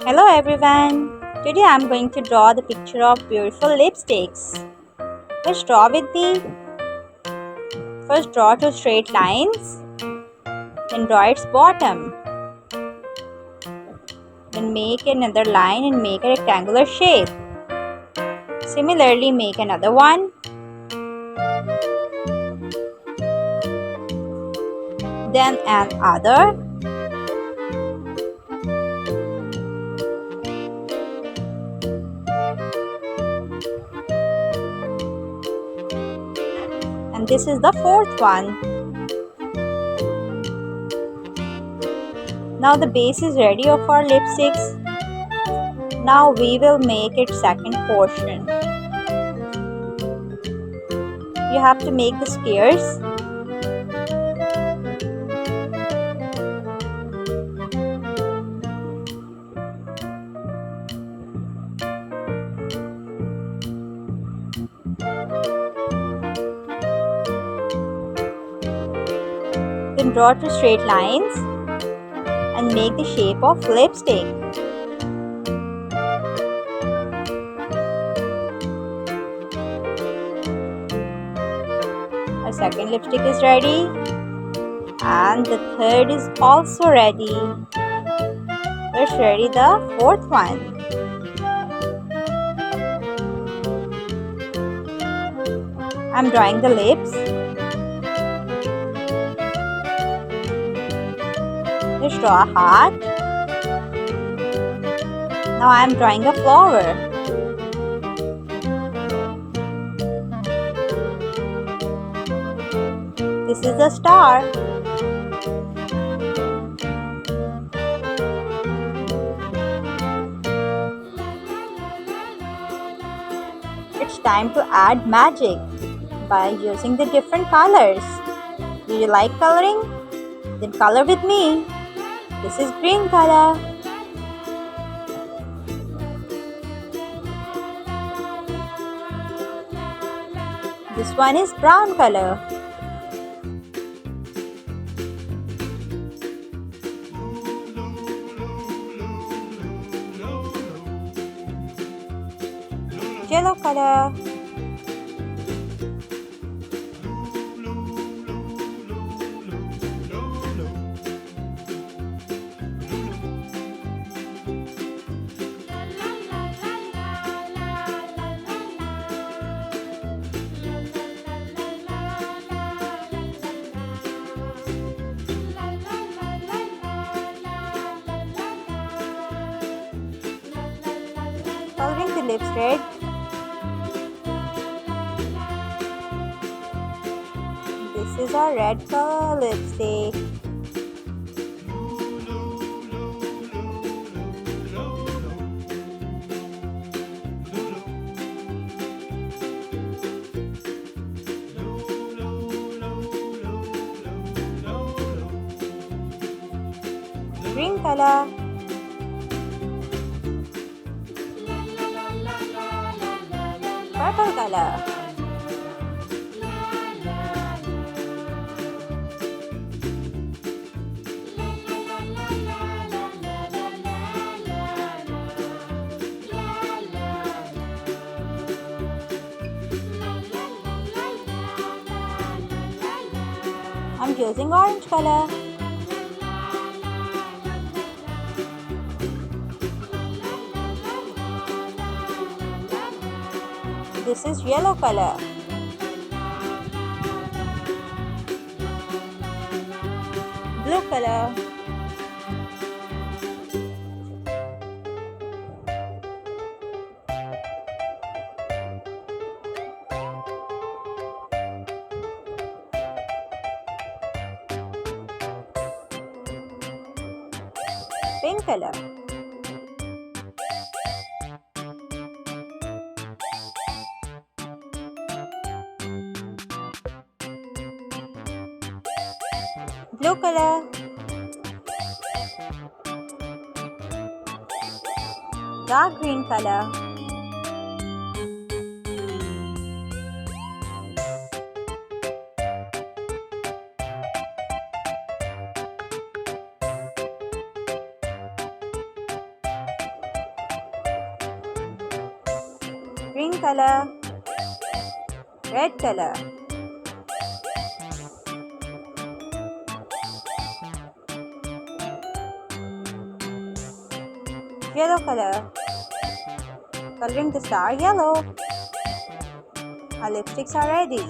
Hello everyone! Today I'm going to draw the picture of beautiful lipsticks. First draw with me. First draw two straight lines. Then draw its bottom. Then make another line and make a rectangular shape. Similarly make another one. Then another. And this is the fourth one. Now the base is ready of our lipsticks. Now we will make its second portion. You have to make the squares. Then draw two straight lines and make the shape of lipstick. Our second lipstick is ready and the third is also ready. Let's ready the fourth one. I'm drawing the lips. Let's draw a heart. Now I'm drawing a flower. This is a star. It's time to add magic by using the different colors. Do you like coloring? Then color with me. This is green color. This one is brown color. Yellow color. Coloring the lips red. This is our red color lipstick. Green color. Purple color. I'm using orange color. This is yellow color. Blue color. Pink color. Blue color. Dark green color. green color, red color, yellow color, coloring the star yellow. Our lipsticks are ready.